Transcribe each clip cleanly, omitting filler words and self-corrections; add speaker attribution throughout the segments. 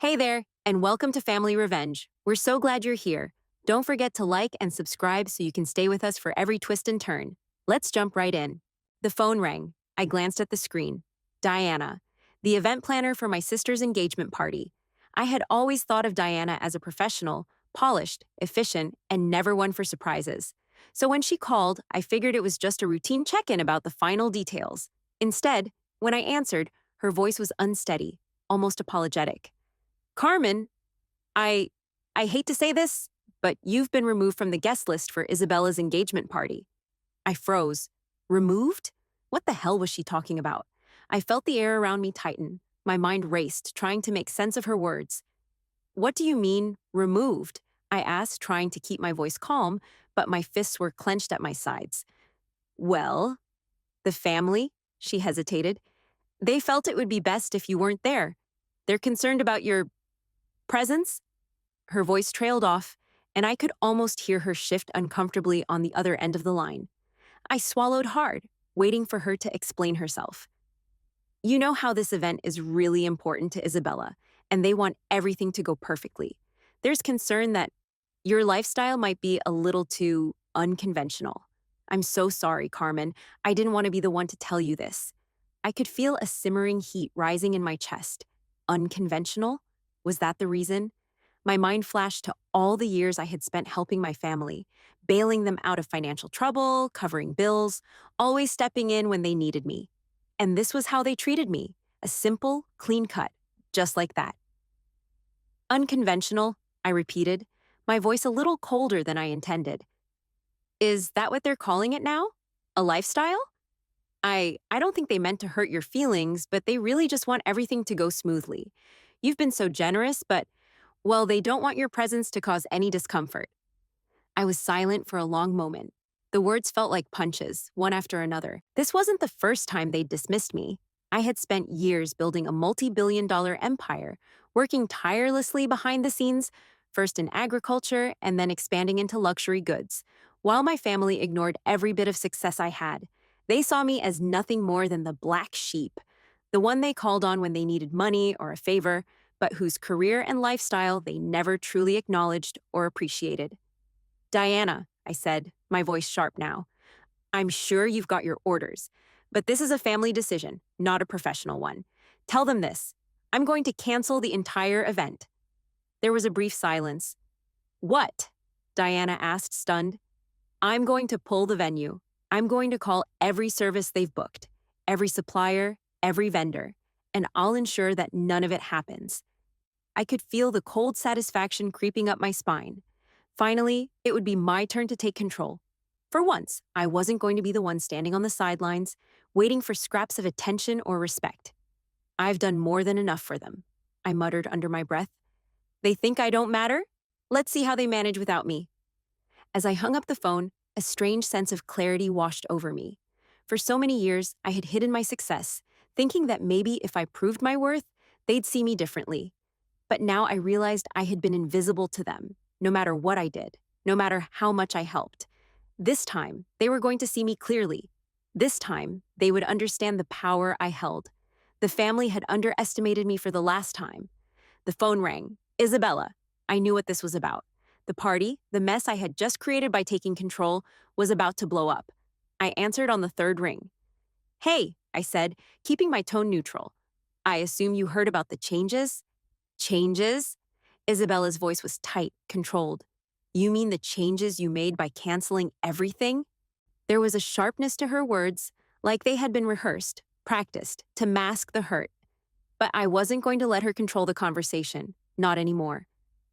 Speaker 1: Hey there, and welcome to Family Revenge. We're so glad you're here. Don't forget to like and subscribe so you can stay with us for every twist and turn. Let's jump right in. The phone rang. I glanced at the screen. Diana, the event planner for my sister's engagement party. I had always thought of Diana as a professional, polished, efficient, and never one for surprises. So when she called, I figured it was just a routine check in about the final details. Instead, when I answered, her voice was unsteady, almost apologetic. Carmen, I I hate to say this, but you've been removed from the guest list for Isabella's engagement party. I froze. Removed? What the hell was she talking about? I felt the air around me tighten. My mind raced, trying to make sense of her words. What do you mean, removed? I asked, trying to keep my voice calm, but my fists were clenched at my sides. Well, the family? She hesitated. They felt it would be best if you weren't there. They're concerned about your presence? Her voice trailed off, and I could almost hear her shift uncomfortably on the other end of the line. I swallowed hard, waiting for her to explain herself. You know how this event is really important to Isabella, and they want everything to go perfectly. There's concern that your lifestyle might be a little too unconventional. I'm so sorry, Carmen. I didn't want to be the one to tell you this. I could feel a simmering heat rising in my chest. Unconventional? Was that the reason? My mind flashed to all the years I had spent helping my family, bailing them out of financial trouble, covering bills, always stepping in when they needed me. And this was how they treated me, a simple, clean cut, just like that. Unconventional, I repeated, my voice a little colder than I intended. Is that what they're calling it now? A lifestyle? I don't think they meant to hurt your feelings, but they really just want everything to go smoothly. You've been so generous, but, well, they don't want your presence to cause any discomfort. I was silent for a long moment. The words felt like punches, one after another. This wasn't the first time they'd dismissed me. I had spent years building a multi-billion-dollar empire, working tirelessly behind the scenes, first in agriculture and then expanding into luxury goods. While my family ignored every bit of success I had, they saw me as nothing more than the black sheep, the one they called on when they needed money or a favor, but whose career and lifestyle they never truly acknowledged or appreciated. Diana, I said, my voice sharp now, I'm sure you've got your orders, but this is a family decision, not a professional one. Tell them this. I'm going to cancel the entire event. There was a brief silence. What? Diana asked, stunned. I'm going to pull the venue. I'm going to call every service they've booked, every supplier, every vendor, and I'll ensure that none of it happens. I could feel the cold satisfaction creeping up my spine. Finally, it would be my turn to take control. For once, I wasn't going to be the one standing on the sidelines, waiting for scraps of attention or respect. I've done more than enough for them, I muttered under my breath. They think I don't matter? Let's see how they manage without me. As I hung up the phone, a strange sense of clarity washed over me. For so many years, I had hidden my success, thinking that maybe if I proved my worth, they'd see me differently. But now I realized I had been invisible to them, no matter what I did, no matter how much I helped. This time, they were going to see me clearly. This time, they would understand the power I held. The family had underestimated me for the last time. The phone rang. Isabella. I knew what this was about. The party, the mess I had just created by taking control, was about to blow up. I answered on the third ring. Hey, I said, keeping my tone neutral. I assume you heard about the changes? Changes? Isabella's voice was tight, controlled. You mean the changes you made by canceling everything? There was a sharpness to her words, like they had been rehearsed, practiced, to mask the hurt. But I wasn't going to let her control the conversation, not anymore.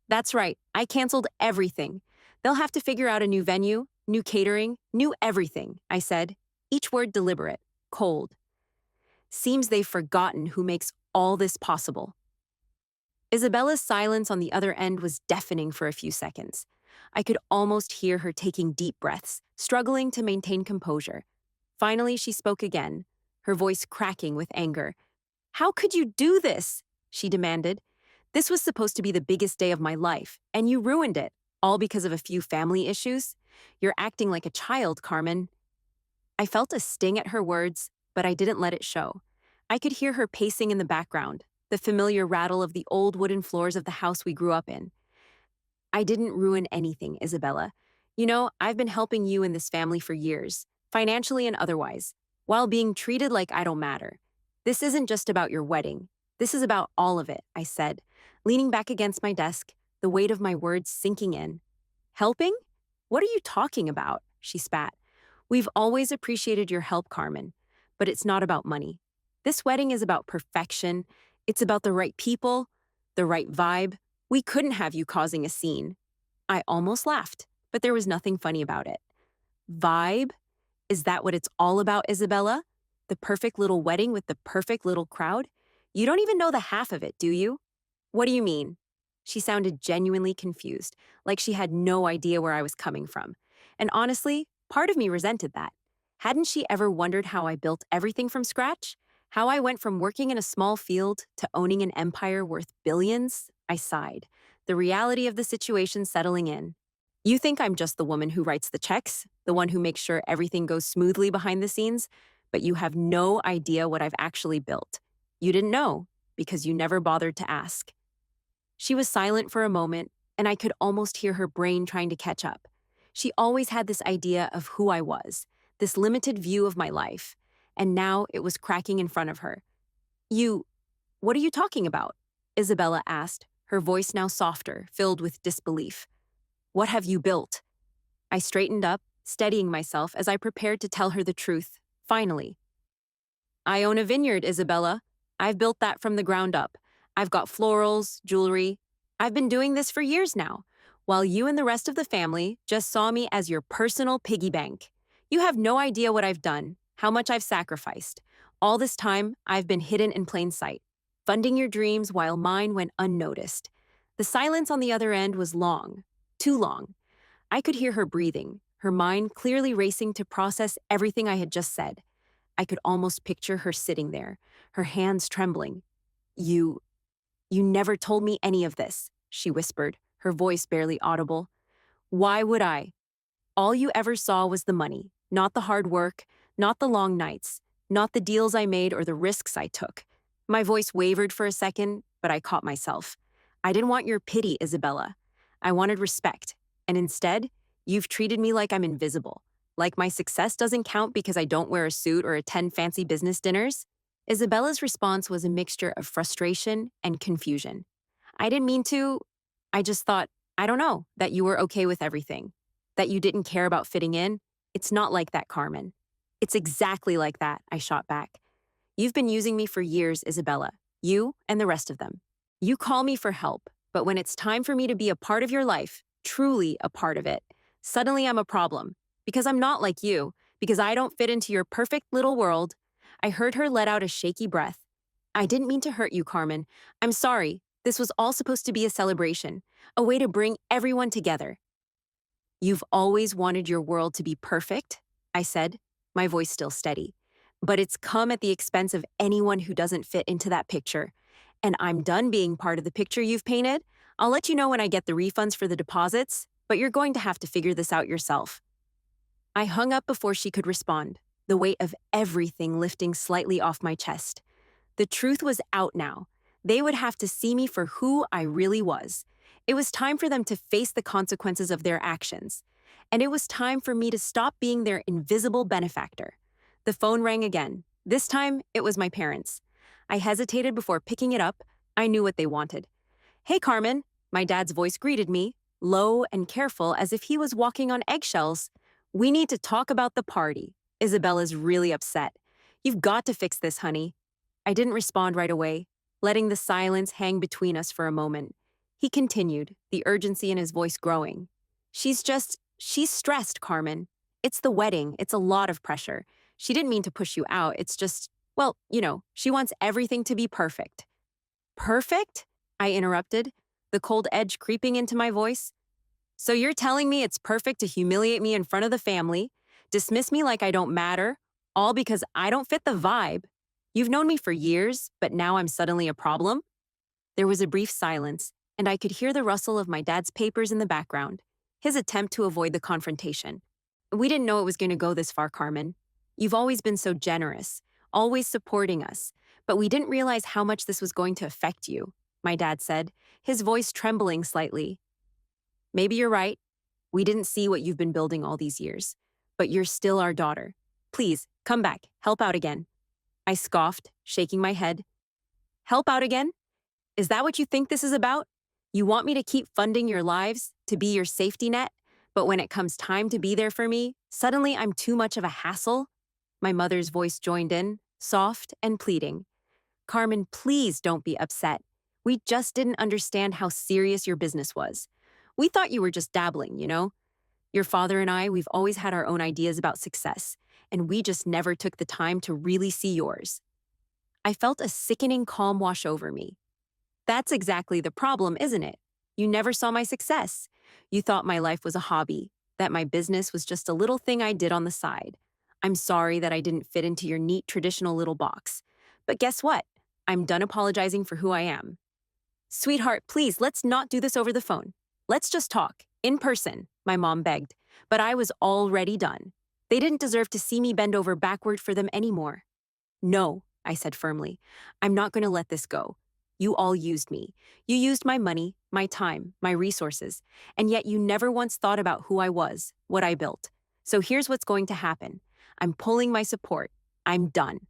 Speaker 1: That's right, I canceled everything. They'll have to figure out a new venue, new catering, new everything, I said, each word deliberate, cold. Seems they've forgotten who makes all this possible. Isabella's silence on the other end was deafening for a few seconds. I could almost hear her taking deep breaths, struggling to maintain composure. Finally, she spoke again, her voice cracking with anger. How could you do this? She demanded. This was supposed to be the biggest day of my life, and you ruined it, all because of a few family issues. You're acting like a child, Carmen. I felt a sting at her words, but I didn't let it show. I could hear her pacing in the background, the familiar rattle of the old wooden floors of the house we grew up in. I didn't ruin anything, Isabella. You know, I've been helping you and this family for years, financially and otherwise, while being treated like I don't matter. This isn't just about your wedding. This is about all of it, I said, leaning back against my desk, the weight of my words sinking in. Helping? What are you talking about? She spat. We've always appreciated your help, Carmen, but it's not about money. This wedding is about perfection. It's about the right people, the right vibe. We couldn't have you causing a scene. I almost laughed, but there was nothing funny about it. Vibe? Is that what it's all about, Isabella? The perfect little wedding with the perfect little crowd? You don't even know the half of it, do you? What do you mean? She sounded genuinely confused, like she had no idea where I was coming from. And honestly, part of me resented that. Hadn't she ever wondered how I built everything from scratch? How I went from working in a small field to owning an empire worth billions? I sighed, the reality of the situation settling in. You think I'm just the woman who writes the checks, the one who makes sure everything goes smoothly behind the scenes, but you have no idea what I've actually built. You didn't know because you never bothered to ask. She was silent for a moment, and I could almost hear her brain trying to catch up. She always had this idea of who I was, this limited view of my life, and now it was cracking in front of her. What are you talking about? Isabella asked, her voice now softer, filled with disbelief. What have you built? I straightened up, steadying myself as I prepared to tell her the truth, finally. I own a vineyard, Isabella. I've built that from the ground up. I've got florals, jewelry. I've been doing this for years now, while you and the rest of the family just saw me as your personal piggy bank. You have no idea what I've done, how much I've sacrificed. All this time, I've been hidden in plain sight, funding your dreams while mine went unnoticed. The silence on the other end was long, too long. I could hear her breathing, her mind clearly racing to process everything I had just said. I could almost picture her sitting there, her hands trembling. You never told me any of this, she whispered, her voice barely audible. Why would I? All you ever saw was the money, not the hard work, not the long nights, not the deals I made or the risks I took. My voice wavered for a second, but I caught myself. I didn't want your pity, Isabella. I wanted respect, and instead, you've treated me like I'm invisible, like my success doesn't count because I don't wear a suit or attend fancy business dinners. Isabella's response was a mixture of frustration and confusion. I didn't mean to. I just thought, I don't know, that you were okay with everything, that you didn't care about fitting in. It's not like that, Carmen. It's exactly like that, I shot back. You've been using me for years, Isabella. You and the rest of them. You call me for help, but when it's time for me to be a part of your life, truly a part of it, suddenly I'm a problem. Because I'm not like you, because I don't fit into your perfect little world. I heard her let out a shaky breath. I didn't mean to hurt you, Carmen. I'm sorry. This was all supposed to be a celebration, a way to bring everyone together. You've always wanted your world to be perfect, I said, my voice still steady. But it's come at the expense of anyone who doesn't fit into that picture. And I'm done being part of the picture you've painted. I'll let you know when I get the refunds for the deposits, but you're going to have to figure this out yourself. I hung up before she could respond, the weight of everything lifting slightly off my chest. The truth was out now. They would have to see me for who I really was. It was time for them to face the consequences of their actions. And it was time for me to stop being their invisible benefactor. The phone rang again. This time, it was my parents. I hesitated before picking it up. I knew what they wanted. Hey, Carmen, my dad's voice greeted me, low and careful as if he was walking on eggshells. We need to talk about the party. Isabella's really upset. You've got to fix this, honey. I didn't respond right away, letting the silence hang between us for a moment. He continued, the urgency in his voice growing. She's stressed, Carmen. It's the wedding. It's a lot of pressure. She didn't mean to push you out. It's just, well, she wants everything to be perfect. Perfect? I interrupted, the cold edge creeping into my voice. So you're telling me it's perfect to humiliate me in front of the family, dismiss me like I don't matter, all because I don't fit the vibe? You've known me for years, but now I'm suddenly a problem? There was a brief silence, and I could hear the rustle of my dad's papers in the background, his attempt to avoid the confrontation. We didn't know it was going to go this far, Carmen. You've always been so generous, always supporting us, But we didn't realize how much this was going to affect you, my dad said, his voice trembling slightly. Maybe you're right. We didn't see what you've been building all these years. But you're still our daughter. Please, come back. Help out again. I scoffed, shaking my head. Help out again? Is that what you think this is about? You want me to keep funding your lives, to be your safety net? But when it comes time to be there for me, suddenly I'm too much of a hassle? My mother's voice joined in, soft and pleading. Carmen, please don't be upset. We just didn't understand how serious your business was. We thought you were just dabbling, you know? Your father and I, we've always had our own ideas about success, and we just never took the time to really see yours. I felt a sickening calm wash over me. That's exactly the problem, isn't it? You never saw my success. You thought my life was a hobby, that my business was just a little thing I did on the side. I'm sorry that I didn't fit into your neat traditional little box. But guess what? I'm done apologizing for who I am. Sweetheart, please, let's not do this over the phone. Let's just talk, in person, my mom begged. But I was already done. They didn't deserve to see me bend over backward for them anymore. No, I said firmly. I'm not going to let this go. You all used me. You used my money, my time, my resources, and yet you never once thought about who I was, what I built. So here's what's going to happen. I'm pulling my support. I'm done.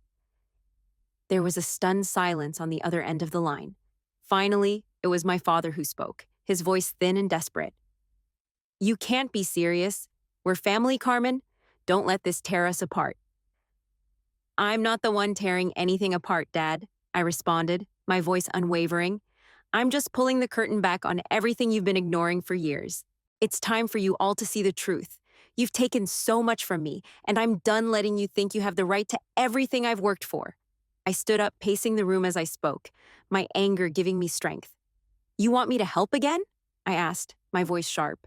Speaker 1: There was a stunned silence on the other end of the line. Finally, it was my father who spoke, his voice thin and desperate. You can't be serious. We're family, Carmen. Don't let this tear us apart. I'm not the one tearing anything apart, Dad, I responded, my voice unwavering. I'm just pulling the curtain back on everything you've been ignoring for years. It's time for you all to see the truth. You've taken so much from me, and I'm done letting you think you have the right to everything I've worked for. I stood up, pacing the room as I spoke, my anger giving me strength. You want me to help again? I asked, my voice sharp.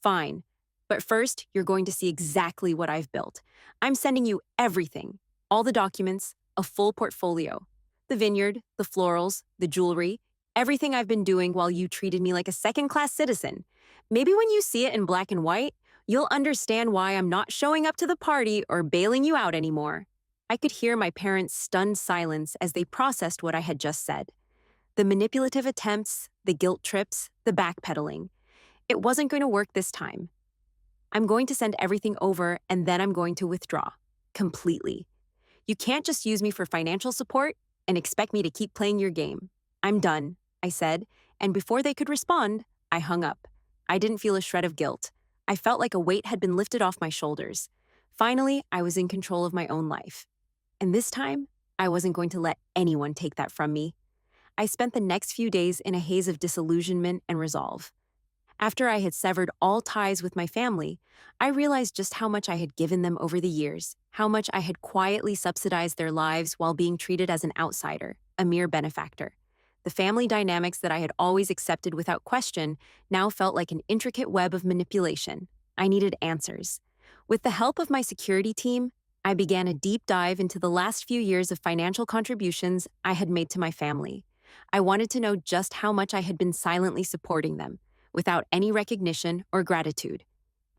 Speaker 1: Fine. But first, you're going to see exactly what I've built. I'm sending you everything. All the documents, a full portfolio. The vineyard, the florals, the jewelry, everything I've been doing while you treated me like a second-class citizen. Maybe when you see it in black and white, you'll understand why I'm not showing up to the party or bailing you out anymore. I could hear my parents' stunned silence as they processed what I had just said. The manipulative attempts, the guilt trips, the backpedaling. It wasn't going to work this time. I'm going to send everything over and then I'm going to withdraw. Completely. You can't just use me for financial support and expect me to keep playing your game. I'm done, I said, and before they could respond, I hung up. I didn't feel a shred of guilt. I felt like a weight had been lifted off my shoulders. Finally, I was in control of my own life. And this time, I wasn't going to let anyone take that from me. I spent the next few days in a haze of disillusionment and resolve. After I had severed all ties with my family, I realized just how much I had given them over the years, how much I had quietly subsidized their lives while being treated as an outsider, a mere benefactor. The family dynamics that I had always accepted without question now felt like an intricate web of manipulation. I needed answers. With the help of my security team, I began a deep dive into the last few years of financial contributions I had made to my family. I wanted to know just how much I had been silently supporting them, without any recognition or gratitude.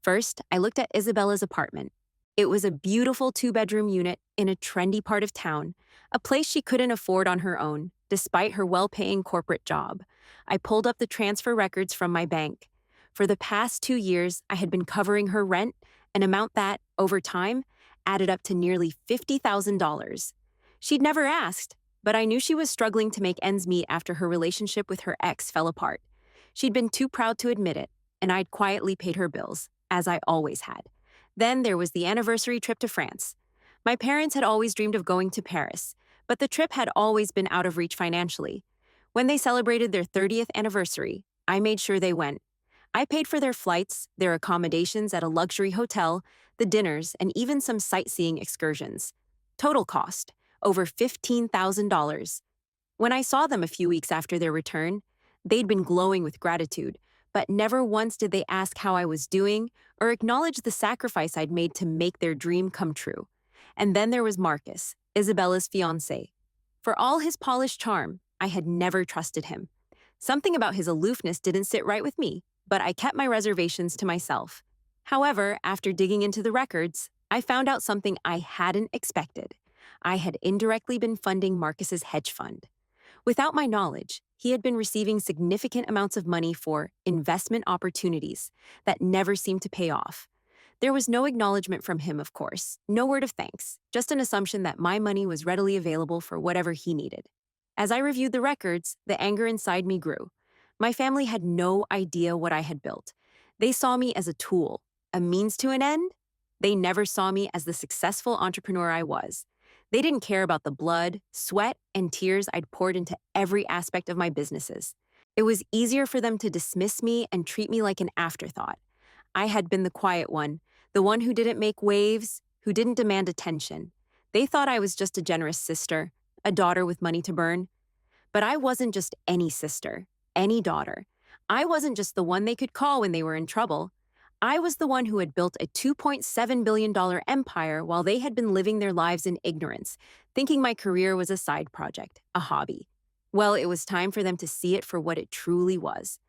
Speaker 1: First, I looked at Isabella's apartment. It was a beautiful two-bedroom unit in a trendy part of town, a place she couldn't afford on her own, despite her well-paying corporate job. I pulled up the transfer records from my bank. For the past 2 years, I had been covering her rent, an amount that, over time, added up to nearly $50,000. She'd never asked, but I knew she was struggling to make ends meet after her relationship with her ex fell apart. She'd been too proud to admit it, and I'd quietly paid her bills, as I always had. Then there was the anniversary trip to France. My parents had always dreamed of going to Paris, but the trip had always been out of reach financially. When they celebrated their 30th anniversary, I made sure they went. I paid for their flights, their accommodations at a luxury hotel, the dinners, and even some sightseeing excursions. Total cost, over $15,000. When I saw them a few weeks after their return, they'd been glowing with gratitude, but never once did they ask how I was doing or acknowledge the sacrifice I'd made to make their dream come true. And then there was Marcus, Isabella's fiancé. For all his polished charm, I had never trusted him. Something about his aloofness didn't sit right with me, but I kept my reservations to myself. However, after digging into the records, I found out something I hadn't expected. I had indirectly been funding Marcus's hedge fund. Without my knowledge, he had been receiving significant amounts of money for investment opportunities that never seemed to pay off. There was no acknowledgement from him, of course, no word of thanks, just an assumption that my money was readily available for whatever he needed. As I reviewed the records, the anger inside me grew. My family had no idea what I had built. They saw me as a tool, a means to an end. They never saw me as the successful entrepreneur I was. They didn't care about the blood, sweat, and tears I'd poured into every aspect of my businesses. It was easier for them to dismiss me and treat me like an afterthought. I had been the quiet one, the one who didn't make waves, who didn't demand attention. They thought I was just a generous sister, a daughter with money to burn. But I wasn't just any sister, any daughter. I wasn't just the one they could call when they were in trouble. I was the one who had built a $2.7 billion empire while they had been living their lives in ignorance, thinking my career was a side project, a hobby. Well, it was time for them to see it for what it truly was.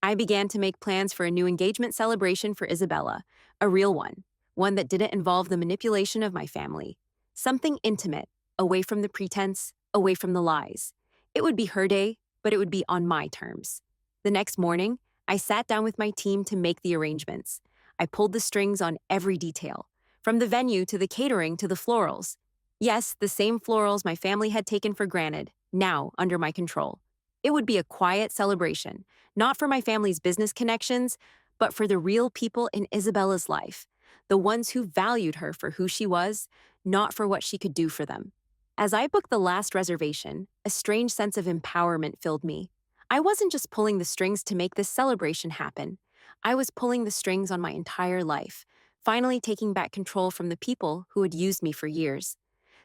Speaker 1: I began to make plans for a new engagement celebration for Isabella, a real one that didn't involve the manipulation of my family. Something intimate, away from the pretense, away from the lies. It would be her day, but it would be on my terms. The next morning, I sat down with my team to make the arrangements. I pulled the strings on every detail, from the venue to the catering to the florals. Yes, the same florals my family had taken for granted, now under my control. It would be a quiet celebration, not for my family's business connections, but for the real people in Isabella's life, the ones who valued her for who she was, not for what she could do for them. As I booked the last reservation, a strange sense of empowerment filled me. I wasn't just pulling the strings to make this celebration happen. I was pulling the strings on my entire life, finally taking back control from the people who had used me for years.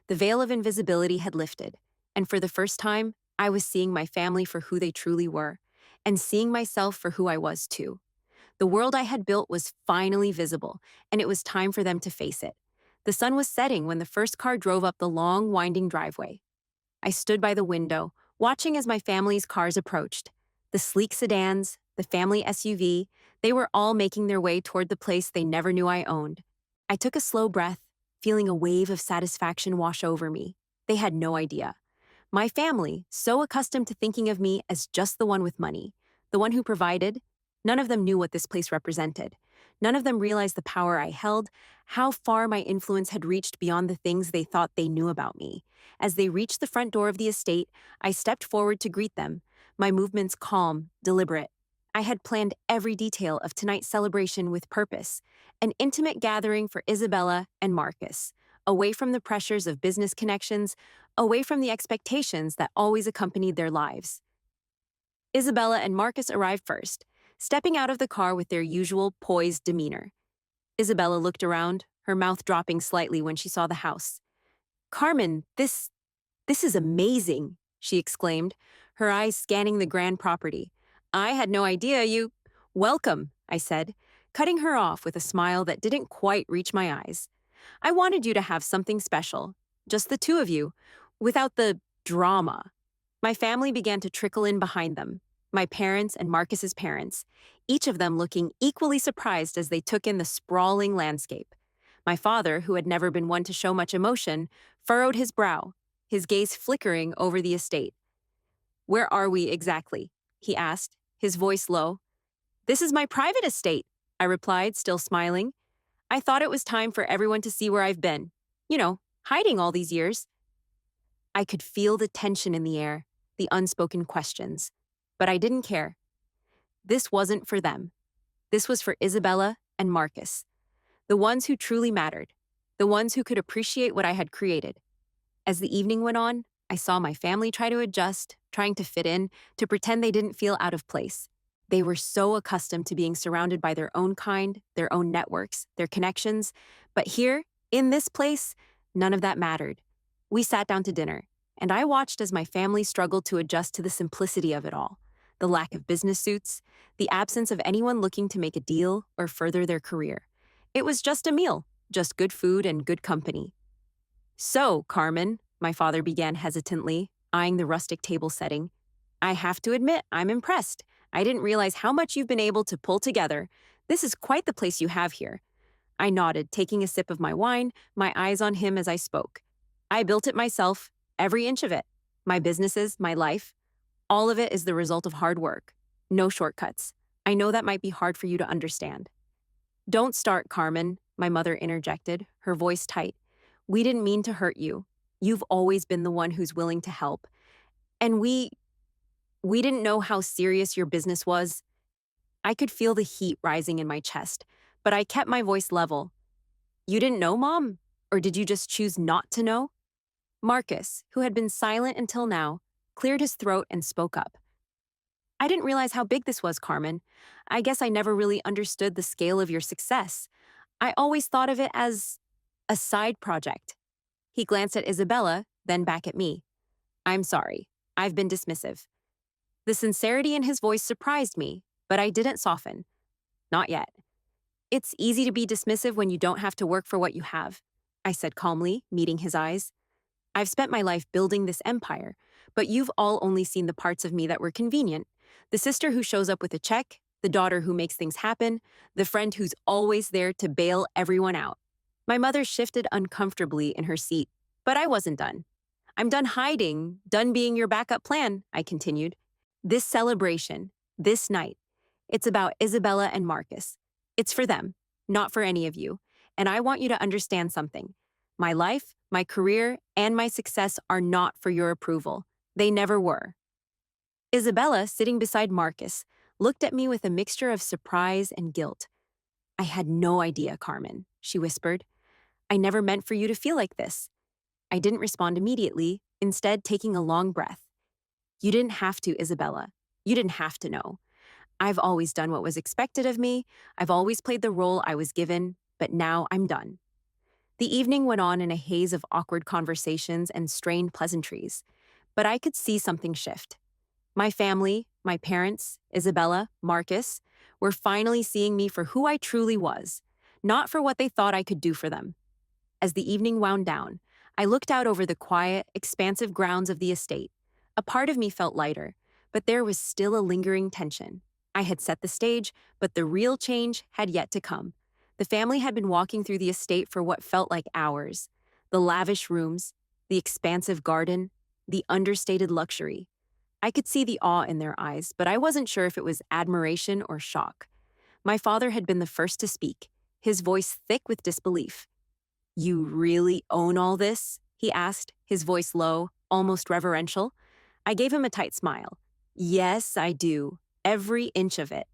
Speaker 1: The veil of invisibility had lifted, and for the first time, I was seeing my family for who they truly were, and seeing myself for who I was too. The world I had built was finally visible, and it was time for them to face it. The sun was setting when the first car drove up the long, winding driveway. I stood by the window, watching as my family's cars approached. The sleek sedans, the family SUV, they were all making their way toward the place they never knew I owned. I took a slow breath, feeling a wave of satisfaction wash over me. They had no idea. My family, so accustomed to thinking of me as just the one with money, the one who provided, none of them knew what this place represented. None of them realized the power I held, how far my influence had reached beyond the things they thought they knew about me. As they reached the front door of the estate, I stepped forward to greet them, my movements calm, deliberate. I had planned every detail of tonight's celebration with purpose, an intimate gathering for Isabella and Marcus, away from the pressures of business connections, away from the expectations that always accompanied their lives. Isabella and Marcus arrived first, stepping out of the car with their usual poised demeanor. Isabella looked around, her mouth dropping slightly when she saw the house. "Carmen, this is amazing," she exclaimed, her eyes scanning the grand property. "I had no idea you—" "Welcome," I said, cutting her off with a smile that didn't quite reach my eyes. "I wanted you to have something special, just the two of you, without the drama." My family began to trickle in behind them, my parents and Marcus's parents, each of them looking equally surprised as they took in the sprawling landscape. My father, who had never been one to show much emotion, furrowed his brow, his gaze flickering over the estate. "Where are we exactly?" he asked, his voice low. "This is my private estate," I replied, still smiling. "I thought it was time for everyone to see where I've been. Hiding all these years." I could feel the tension in the air, the unspoken questions. But I didn't care. This wasn't for them. This was for Isabella and Marcus, the ones who truly mattered, the ones who could appreciate what I had created. As the evening went on, I saw my family try to adjust, trying to fit in, to pretend they didn't feel out of place. They were so accustomed to being surrounded by their own kind, their own networks, their connections. But here, in this place, none of that mattered. We sat down to dinner, and I watched as my family struggled to adjust to the simplicity of it all. The lack of business suits, the absence of anyone looking to make a deal or further their career. It was just a meal, just good food and good company. "So, Carmen," my father began hesitantly, eyeing the rustic table setting, "I have to admit, I'm impressed. I didn't realize how much you've been able to pull together. This is quite the place you have here." I nodded, taking a sip of my wine, my eyes on him as I spoke. I built it myself, every inch of it. My businesses, my life, all of it is the result of hard work. No shortcuts. I know that might be hard for you to understand. Don't start, Carmen, my mother interjected, her voice tight. We didn't mean to hurt you. You've always been the one who's willing to help. And we didn't know how serious your business was. I could feel the heat rising in my chest, but I kept my voice level. You didn't know, Mom? Or did you just choose not to know? Marcus, who had been silent until now, cleared his throat and spoke up. I didn't realize how big this was, Carmen. I guess I never really understood the scale of your success. I always thought of it as a side project. He glanced at Isabella, then back at me. I'm sorry. I've been dismissive. The sincerity in his voice surprised me, but I didn't soften. Not yet. It's easy to be dismissive when you don't have to work for what you have, I said calmly, meeting his eyes. I've spent my life building this empire, but you've all only seen the parts of me that were convenient. The sister who shows up with a check, the daughter who makes things happen, the friend who's always there to bail everyone out. My mother shifted uncomfortably in her seat, but I wasn't done. I'm done hiding, done being your backup plan, I continued. This celebration, this night, it's about Isabella and Marcus. It's for them, not for any of you. And I want you to understand something. My life, my career, and my success are not for your approval. They never were. Isabella, sitting beside Marcus, looked at me with a mixture of surprise and guilt. I had no idea, Carmen, she whispered. I never meant for you to feel like this. I didn't respond immediately, instead taking a long breath. You didn't have to, Isabella. You didn't have to know. I've always done what was expected of me. I've always played the role I was given, but now I'm done. The evening went on in a haze of awkward conversations and strained pleasantries, but I could see something shift. My family, my parents, Isabella, Marcus, were finally seeing me for who I truly was, not for what they thought I could do for them. As the evening wound down, I looked out over the quiet, expansive grounds of the estate. A part of me felt lighter, but there was still a lingering tension. I had set the stage, but the real change had yet to come. The family had been walking through the estate for what felt like hours. The lavish rooms, the expansive garden, the understated luxury. I could see the awe in their eyes, but I wasn't sure if it was admiration or shock. My father had been the first to speak, his voice thick with disbelief. You really own all this? He asked, his voice low, almost reverential. I gave him a tight smile. Yes, I do. Every inch of it.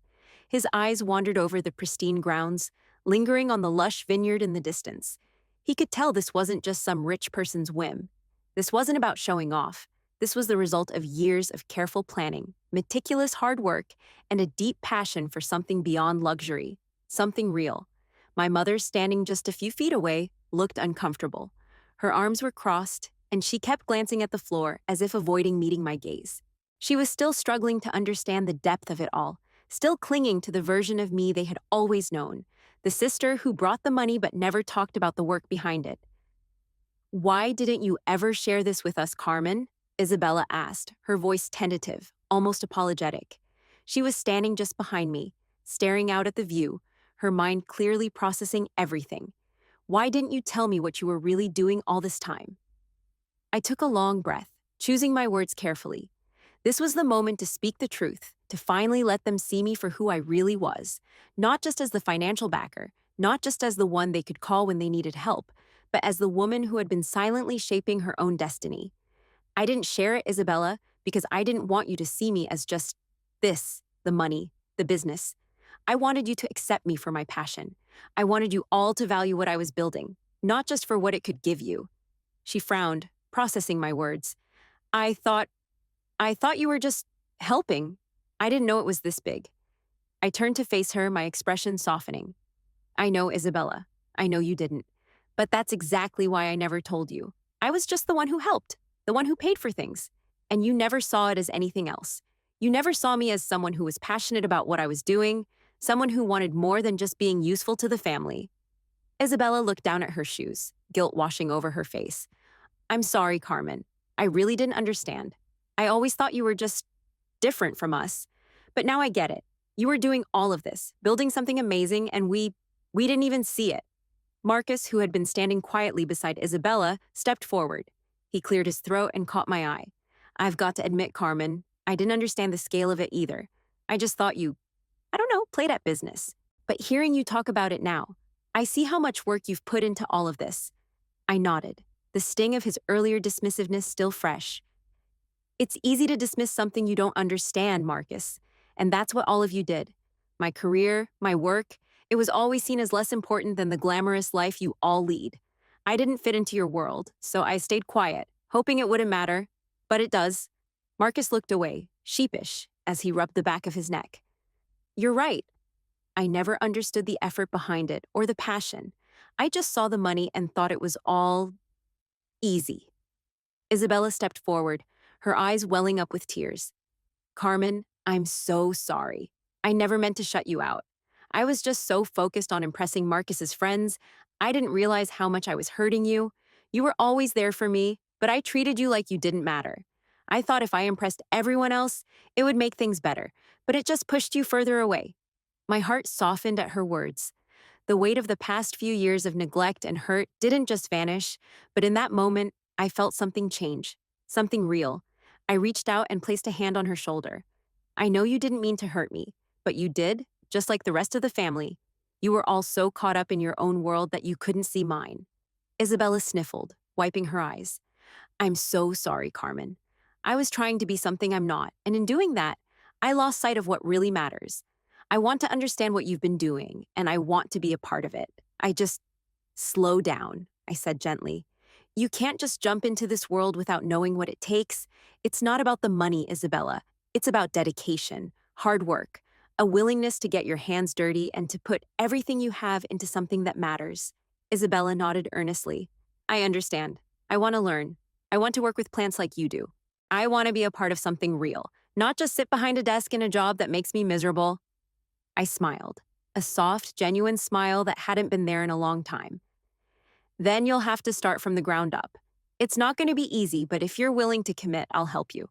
Speaker 1: His eyes wandered over the pristine grounds, lingering on the lush vineyard in the distance. He could tell this wasn't just some rich person's whim. This wasn't about showing off. This was the result of years of careful planning, meticulous hard work, and a deep passion for something beyond luxury, something real. My mother, standing just a few feet away, looked uncomfortable. Her arms were crossed, and she kept glancing at the floor as if avoiding meeting my gaze. She was still struggling to understand the depth of it all, still clinging to the version of me they had always known, the sister who brought the money but never talked about the work behind it. Why didn't you ever share this with us, Carmen? Isabella asked, her voice tentative, almost apologetic. She was standing just behind me, staring out at the view, her mind clearly processing everything. Why didn't you tell me what you were really doing all this time? I took a long breath, choosing my words carefully. This was the moment to speak the truth, to finally let them see me for who I really was, not just as the financial backer, not just as the one they could call when they needed help, but as the woman who had been silently shaping her own destiny. I didn't share it, Isabella, because I didn't want you to see me as just this, the money, the business. I wanted you to accept me for my passion. I wanted you all to value what I was building, not just for what it could give you. She frowned, processing my words. I thought you were just helping. I didn't know it was this big. I turned to face her, my expression softening. I know, Isabella. I know you didn't. But that's exactly why I never told you. I was just the one who helped, the one who paid for things. And you never saw it as anything else. You never saw me as someone who was passionate about what I was doing, someone who wanted more than just being useful to the family. Isabella looked down at her shoes, guilt washing over her face. I'm sorry, Carmen. I really didn't understand. I always thought you were just different from us. But now I get it. You were doing all of this, building something amazing, and we didn't even see it. Marcus, who had been standing quietly beside Isabella, stepped forward. He cleared his throat and caught my eye. I've got to admit, Carmen, I didn't understand the scale of it either. I just thought you, I don't know, played at business. But hearing you talk about it now, I see how much work you've put into all of this. I nodded, the sting of his earlier dismissiveness still fresh. It's easy to dismiss something you don't understand, Marcus. And that's what all of you did. My career, my work, it was always seen as less important than the glamorous life you all lead. I didn't fit into your world, so I stayed quiet, hoping it wouldn't matter. But it does. Marcus looked away, sheepish, as he rubbed the back of his neck. You're right. I never understood the effort behind it or the passion. I just saw the money and thought it was all easy. Isabella stepped forward, her eyes welling up with tears. Carmen, I'm so sorry. I never meant to shut you out. I was just so focused on impressing Marcus's friends, I didn't realize how much I was hurting you. You were always there for me, but I treated you like you didn't matter. I thought if I impressed everyone else, it would make things better, but it just pushed you further away. My heart softened at her words. The weight of the past few years of neglect and hurt didn't just vanish, but in that moment, I felt something change, something real. I reached out and placed a hand on her shoulder. I know you didn't mean to hurt me, but you did, just like the rest of the family. You were all so caught up in your own world that you couldn't see mine. Isabella sniffled, wiping her eyes. I'm so sorry, Carmen. I was trying to be something I'm not, and in doing that, I lost sight of what really matters. I want to understand what you've been doing, and I want to be a part of it. Slow down, I said gently. You can't just jump into this world without knowing what it takes. It's not about the money, Isabella. It's about dedication, hard work, a willingness to get your hands dirty and to put everything you have into something that matters. Isabella nodded earnestly. I understand. I want to learn. I want to work with plants like you do. I want to be a part of something real, not just sit behind a desk in a job that makes me miserable. I smiled, a soft, genuine smile that hadn't been there in a long time. Then you'll have to start from the ground up. It's not going to be easy, but if you're willing to commit, I'll help you.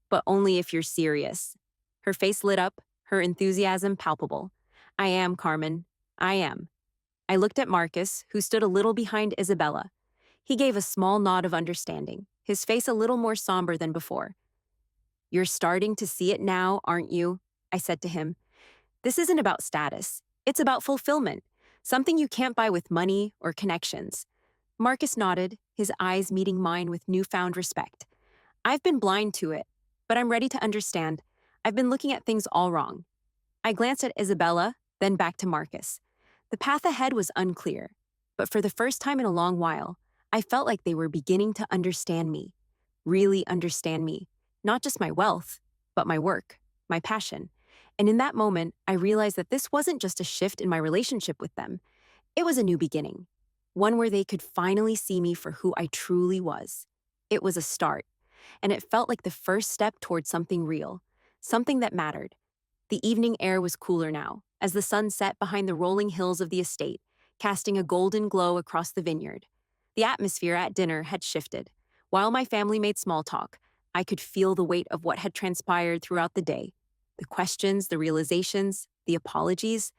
Speaker 1: But only if you're serious. Her face lit up, her enthusiasm palpable. I am, Carmen. I am. I looked at Marcus, who stood a little behind Isabella. He gave a small nod of understanding, his face a little more somber than before. You're starting to see it now, aren't you? I said to him. This isn't about status. It's about fulfillment, something you can't buy with money or connections. Marcus nodded, his eyes meeting mine with newfound respect. I've been blind to it, but I'm ready to understand. I've been looking at things all wrong. I glanced at Isabella, then back to Marcus. The path ahead was unclear, but for the first time in a long while, I felt like they were beginning to understand me, really understand me, not just my wealth, but my work, my passion. And in that moment, I realized that this wasn't just a shift in my relationship with them. It was a new beginning, one where they could finally see me for who I truly was. It was a start, and it felt like the first step towards something real, something that mattered. The evening air was cooler now, as the sun set behind the rolling hills of the estate, casting a golden glow across the vineyard. The atmosphere at dinner had shifted. While my family made small talk, I could feel the weight of what had transpired throughout the day. The questions, the realizations, the apologies.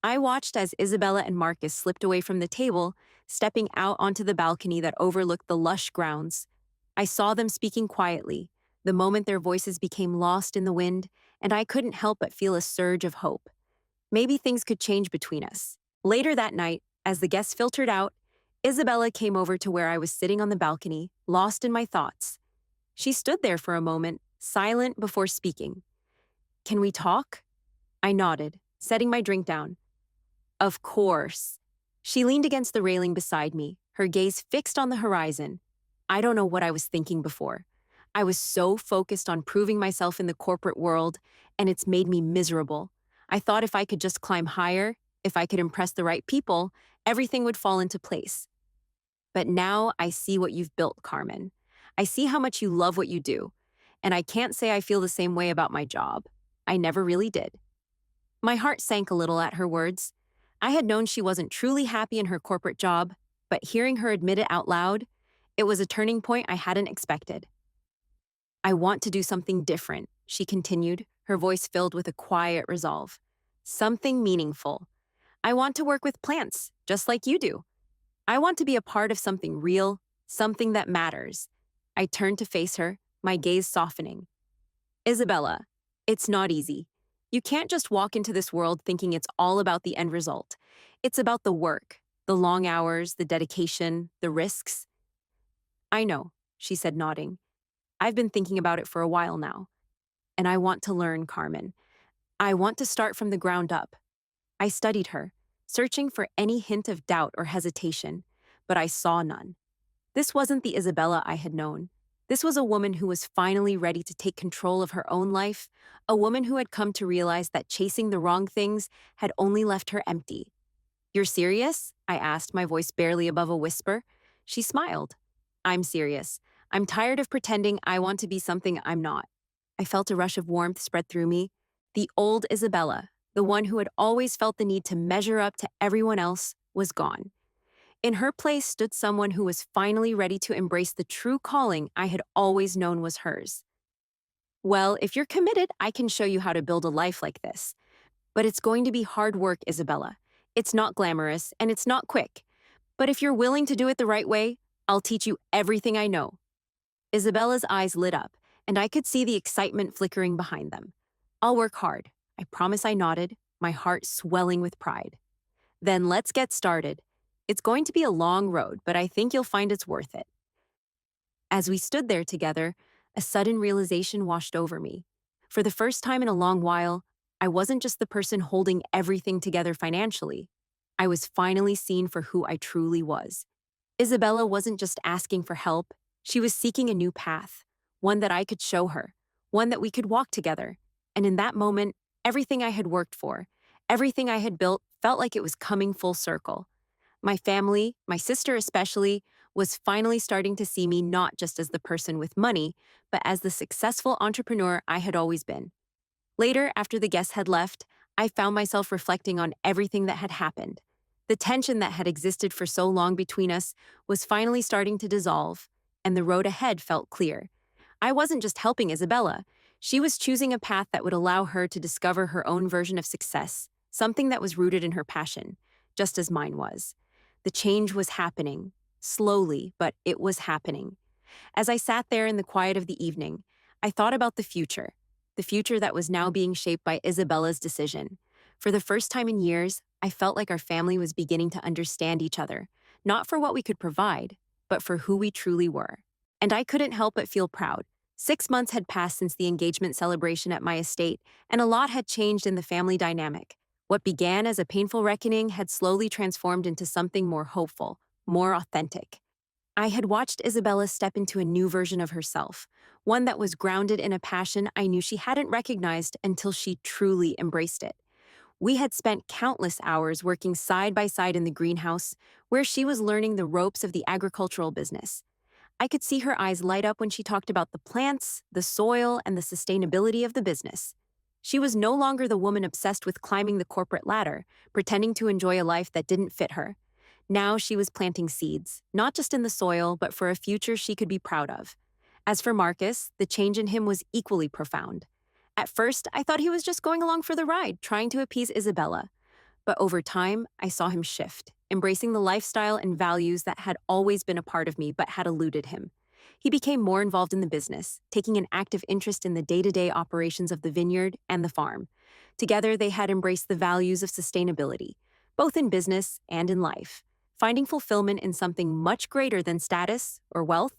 Speaker 1: I watched as Isabella and Marcus slipped away from the table, stepping out onto the balcony that overlooked the lush grounds. I saw them speaking quietly, the moment their voices became lost in the wind, and I couldn't help but feel a surge of hope. Maybe things could change between us. Later that night, as the guests filtered out, Isabella came over to where I was sitting on the balcony, lost in my thoughts. She stood there for a moment, silent before speaking. Can we talk? I nodded, setting my drink down. Of course. She leaned against the railing beside me, her gaze fixed on the horizon. I don't know what I was thinking before. I was so focused on proving myself in the corporate world, and it's made me miserable. I thought if I could just climb higher, if I could impress the right people, everything would fall into place. But now I see what you've built, Carmen. I see how much you love what you do, and I can't say I feel the same way about my job. I never really did. My heart sank a little at her words. I had known she wasn't truly happy in her corporate job, but hearing her admit it out loud, it was a turning point I hadn't expected. I want to do something different, she continued, her voice filled with a quiet resolve. Something meaningful. I want to work with plants, just like you do. I want to be a part of something real, something that matters. I turned to face her, my gaze softening. Isabella, it's not easy. You can't just walk into this world thinking it's all about the end result. It's about the work, the long hours, the dedication, the risks. I know, she said, nodding. I've been thinking about it for a while now. And I want to learn, Carmen. I want to start from the ground up. I studied her, searching for any hint of doubt or hesitation, but I saw none. This wasn't the Isabella I had known. This was a woman who was finally ready to take control of her own life, a woman who had come to realize that chasing the wrong things had only left her empty. You're serious? I asked, my voice barely above a whisper. She smiled. I'm serious. I'm tired of pretending I want to be something I'm not. I felt a rush of warmth spread through me. The old Isabella, the one who had always felt the need to measure up to everyone else, was gone. In her place stood someone who was finally ready to embrace the true calling I had always known was hers. Well, if you're committed, I can show you how to build a life like this. But it's going to be hard work, Isabella. It's not glamorous, and it's not quick. But if you're willing to do it the right way, I'll teach you everything I know. Isabella's eyes lit up, and I could see the excitement flickering behind them. I'll work hard. I promise, I nodded, my heart swelling with pride. Then let's get started. It's going to be a long road, but I think you'll find it's worth it. As we stood there together, a sudden realization washed over me. For the first time in a long while, I wasn't just the person holding everything together financially. I was finally seen for who I truly was. Isabella wasn't just asking for help, she was seeking a new path, one that I could show her, one that we could walk together. And in that moment, everything I had worked for, everything I had built felt like it was coming full circle. My family, my sister especially, was finally starting to see me not just as the person with money, but as the successful entrepreneur I had always been. Later, after the guests had left, I found myself reflecting on everything that had happened. The tension that had existed for so long between us was finally starting to dissolve, and the road ahead felt clear. I wasn't just helping Isabella. She was choosing a path that would allow her to discover her own version of success, something that was rooted in her passion, just as mine was. The change was happening, slowly, but it was happening. As I sat there in the quiet of the evening, I thought about the future that was now being shaped by Isabella's decision. For the first time in years, I felt like our family was beginning to understand each other, not for what we could provide, but for who we truly were. And I couldn't help but feel proud. 6 months had passed since the engagement celebration at my estate, and a lot had changed in the family dynamic. What began as a painful reckoning had slowly transformed into something more hopeful, more authentic. I had watched Isabella step into a new version of herself, one that was grounded in a passion I knew she hadn't recognized until she truly embraced it. We had spent countless hours working side by side in the greenhouse, where she was learning the ropes of the agricultural business. I could see her eyes light up when she talked about the plants, the soil, and the sustainability of the business. She was no longer the woman obsessed with climbing the corporate ladder, pretending to enjoy a life that didn't fit her. Now she was planting seeds, not just in the soil, but for a future she could be proud of. As for Marcus, the change in him was equally profound. At first, I thought he was just going along for the ride, trying to appease Isabella. But over time, I saw him shift, embracing the lifestyle and values that had always been a part of me but had eluded him. He became more involved in the business, taking an active interest in the day-to-day operations of the vineyard and the farm. Together, they had embraced the values of sustainability, both in business and in life, finding fulfillment in something much greater than status or wealth.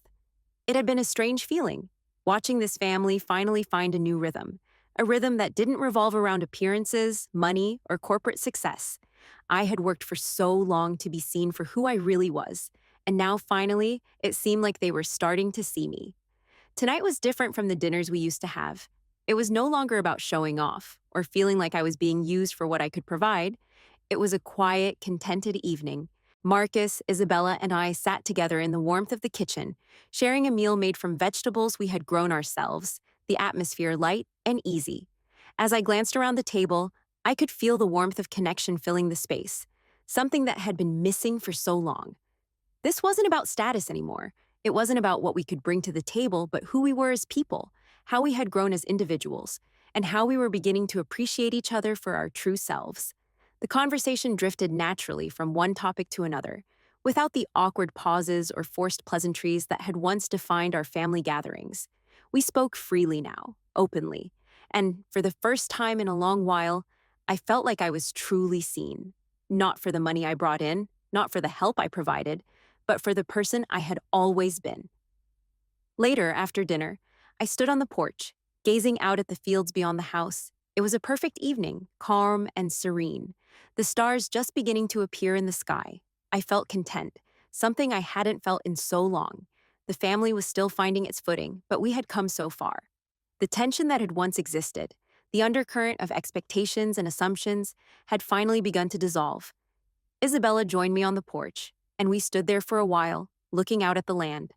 Speaker 1: It had been a strange feeling, watching this family finally find a new rhythm, a rhythm that didn't revolve around appearances, money, or corporate success. I had worked for so long to be seen for who I really was, and now finally, it seemed like they were starting to see me. Tonight was different from the dinners we used to have. It was no longer about showing off or feeling like I was being used for what I could provide. It was a quiet, contented evening. Marcus, Isabella, and I sat together in the warmth of the kitchen, sharing a meal made from vegetables we had grown ourselves, the atmosphere light and easy. As I glanced around the table, I could feel the warmth of connection filling the space, something that had been missing for so long. This wasn't about status anymore. It wasn't about what we could bring to the table, but who we were as people, how we had grown as individuals, and how we were beginning to appreciate each other for our true selves. The conversation drifted naturally from one topic to another, without the awkward pauses or forced pleasantries that had once defined our family gatherings. We spoke freely now, openly, and for the first time in a long while, I felt like I was truly seen. Not for the money I brought in, not for the help I provided, but for the person I had always been. Later, after dinner, I stood on the porch, gazing out at the fields beyond the house. It was a perfect evening, calm and serene, the stars just beginning to appear in the sky. I felt content, something I hadn't felt in so long. The family was still finding its footing, but we had come so far. The tension that had once existed, the undercurrent of expectations and assumptions, had finally begun to dissolve. Isabella joined me on the porch, and we stood there for a while, looking out at the land.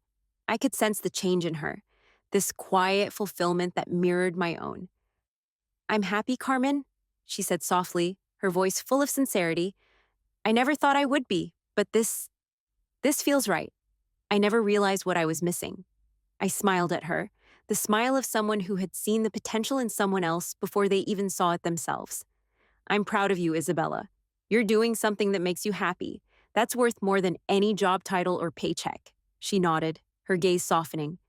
Speaker 1: I could sense the change in her, this quiet fulfillment that mirrored my own. "I'm happy, Carmen," she said softly, her voice full of sincerity. "I never thought I would be, but this feels right. I never realized what I was missing." I smiled at her, the smile of someone who had seen the potential in someone else before they even saw it themselves. "I'm proud of you, Isabella. You're doing something that makes you happy. That's worth more than any job title or paycheck." She nodded, her gaze softening.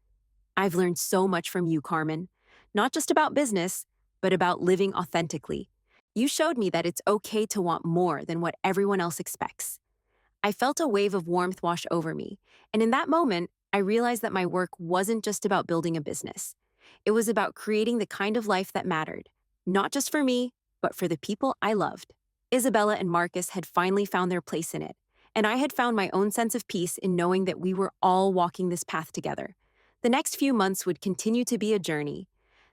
Speaker 1: "I've learned so much from you, Carmen. Not just about business, but about living authentically. You showed me that it's okay to want more than what everyone else expects." I felt a wave of warmth wash over me, and in that moment, I realized that my work wasn't just about building a business. It was about creating the kind of life that mattered, not just for me, but for the people I loved. Isabella and Marcus had finally found their place in it, and I had found my own sense of peace in knowing that we were all walking this path together. The next few months would continue to be a journey.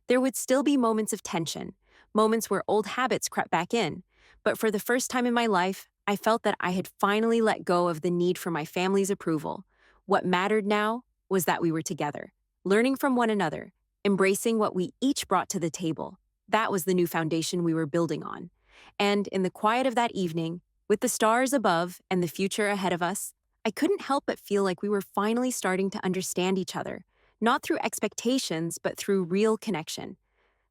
Speaker 1: There would still be moments of tension, moments where old habits crept back in, but for the first time in my life, I felt that I had finally let go of the need for my family's approval. What mattered now was that we were together, learning from one another, embracing what we each brought to the table. That was the new foundation we were building on. And in the quiet of that evening, with the stars above and the future ahead of us, I couldn't help but feel like we were finally starting to understand each other, not through expectations, but through real connection.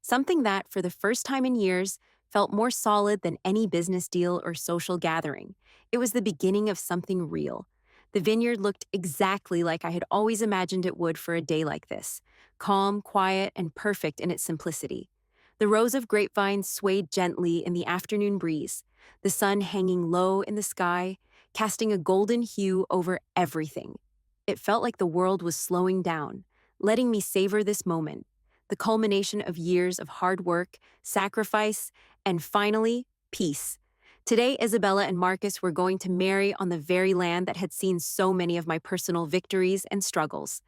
Speaker 1: Something that, for the first time in years, felt more solid than any business deal or social gathering. It was the beginning of something real. The vineyard looked exactly like I had always imagined it would for a day like this, calm, quiet, and perfect in its simplicity. The rows of grapevines swayed gently in the afternoon breeze, the sun hanging low in the sky, casting a golden hue over everything. It felt like the world was slowing down, letting me savor this moment, the culmination of years of hard work, sacrifice, and finally, peace. Today, Isabella and Marcus were going to marry on the very land that had seen so many of my personal victories and struggles.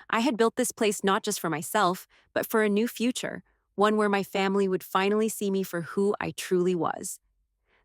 Speaker 1: I had built this place not just for myself, but for a new future, one where my family would finally see me for who I truly was.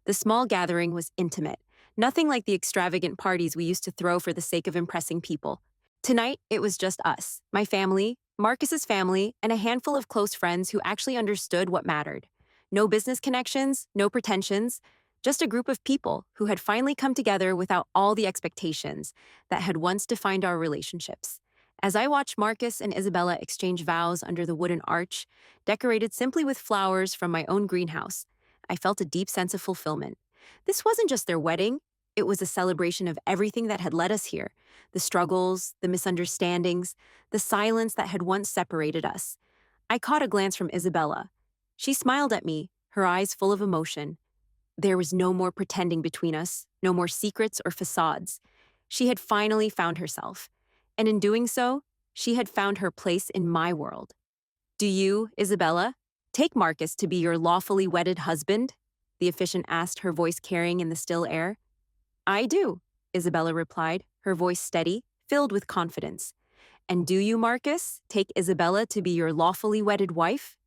Speaker 1: The small gathering was intimate, nothing like the extravagant parties we used to throw for the sake of impressing people. Tonight, it was just us, my family, Marcus's family, and a handful of close friends who actually understood what mattered. No business connections, no pretensions, just a group of people who had finally come together without all the expectations that had once defined our relationships. As I watched Marcus and Isabella exchange vows under the wooden arch, decorated simply with flowers from my own greenhouse, I felt a deep sense of fulfillment. This wasn't just their wedding, it was a celebration of everything that had led us here, the struggles, the misunderstandings, the silence that had once separated us. I caught a glance from Isabella. She smiled at me, her eyes full of emotion. There was no more pretending between us, no more secrets or facades. She had finally found herself, and in doing so, she had found her place in my world. "Do you, Isabella, take Marcus to be your lawfully wedded husband?" the officiant asked, her voice carrying in the still air. "I do," Isabella replied, her voice steady, filled with confidence. "And do you, Marcus, take Isabella to be your lawfully wedded wife?"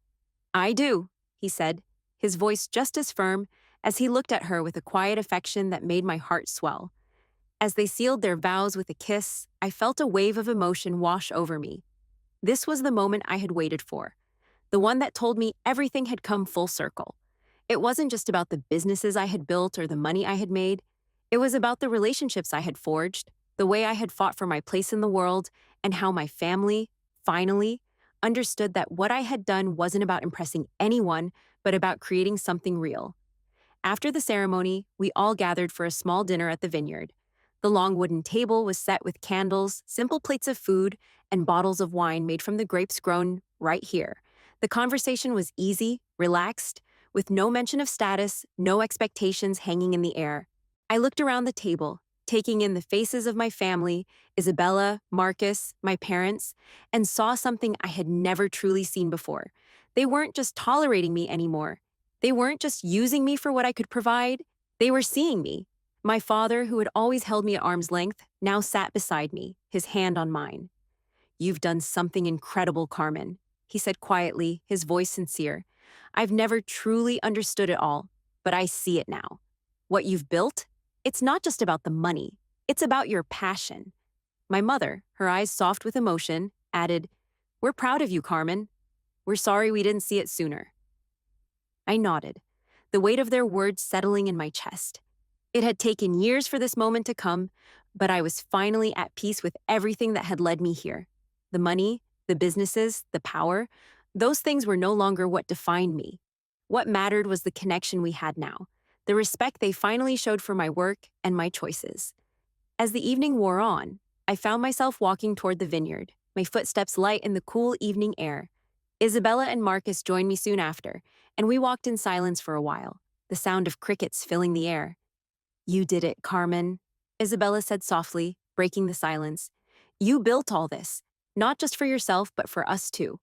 Speaker 1: "I do," he said, his voice just as firm, as he looked at her with a quiet affection that made my heart swell. As they sealed their vows with a kiss, I felt a wave of emotion wash over me. This was the moment I had waited for, the one that told me everything had come full circle. It wasn't just about the businesses I had built or the money I had made. It was about the relationships I had forged, the way I had fought for my place in the world, and how my family, finally, understood that what I had done wasn't about impressing anyone, but about creating something real. After the ceremony, we all gathered for a small dinner at the vineyard. The long wooden table was set with candles, simple plates of food, and bottles of wine made from the grapes grown right here. The conversation was easy, relaxed, with no mention of status, no expectations hanging in the air. I looked around the table, taking in the faces of my family, Isabella, Marcus, my parents, and saw something I had never truly seen before. They weren't just tolerating me anymore. They weren't just using me for what I could provide. They were seeing me. My father, who had always held me at arm's length, now sat beside me, his hand on mine. "You've done something incredible, Carmen," he said quietly, his voice sincere. "I've never truly understood it all, but I see it now. What you've built? It's not just about the money. It's about your passion." My mother, her eyes soft with emotion, added, "We're proud of you, Carmen. We're sorry we didn't see it sooner." I nodded, the weight of their words settling in my chest. It had taken years for this moment to come, but I was finally at peace with everything that had led me here. The money, the businesses, the power, those things were no longer what defined me. What mattered was the connection we had now, the respect they finally showed for my work and my choices. As the evening wore on, I found myself walking toward the vineyard, my footsteps light in the cool evening air. Isabella and Marcus joined me soon after, and we walked in silence for a while, the sound of crickets filling the air. "You did it, Carmen," Isabella said softly, breaking the silence. "You built all this, not just for yourself, but for us too.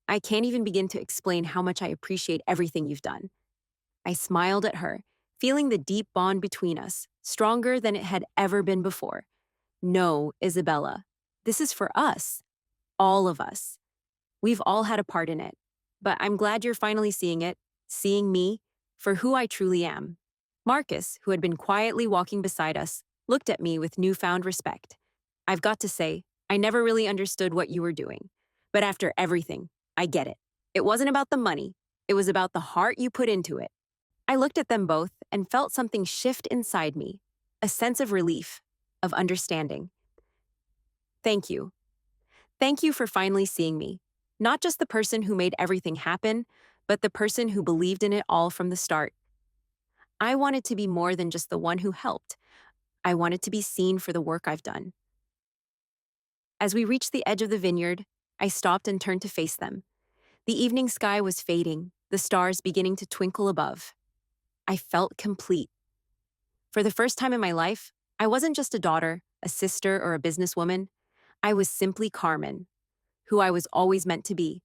Speaker 1: I can't even begin to explain how much I appreciate everything you've done." I smiled at her, feeling the deep bond between us, stronger than it had ever been before. "No, Isabella, this is for us, all of us. We've all had a part in it, but I'm glad you're finally seeing me, for who I truly am." Marcus, who had been quietly walking beside us, looked at me with newfound respect. "I've got to say, I never really understood what you were doing. But after everything, I get it. It wasn't about the money. It was about the heart you put into it." I looked at them both and felt something shift inside me, a sense of relief, of understanding. "Thank you. Thank you for finally seeing me. Not just the person who made everything happen, but the person who believed in it all from the start. I wanted to be more than just the one who helped. I wanted to be seen for the work I've done." As we reached the edge of the vineyard, I stopped and turned to face them. The evening sky was fading, the stars beginning to twinkle above. I felt complete. For the first time in my life, I wasn't just a daughter, a sister, or a businesswoman. I was simply Carmen, who I was always meant to be.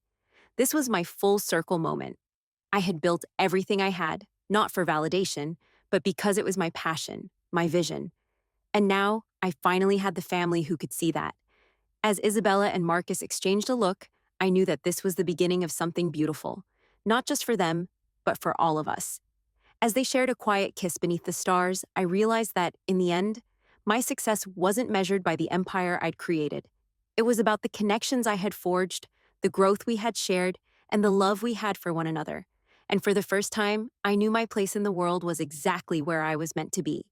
Speaker 1: This was my full circle moment. I had built everything I had, not for validation, but because it was my passion, my vision. And now, I finally had the family who could see that. As Isabella and Marcus exchanged a look, I knew that this was the beginning of something beautiful, not just for them, but for all of us. As they shared a quiet kiss beneath the stars, I realized that, in the end, my success wasn't measured by the empire I'd created. It was about the connections I had forged, the growth we had shared, and the love we had for one another. And for the first time, I knew my place in the world was exactly where I was meant to be.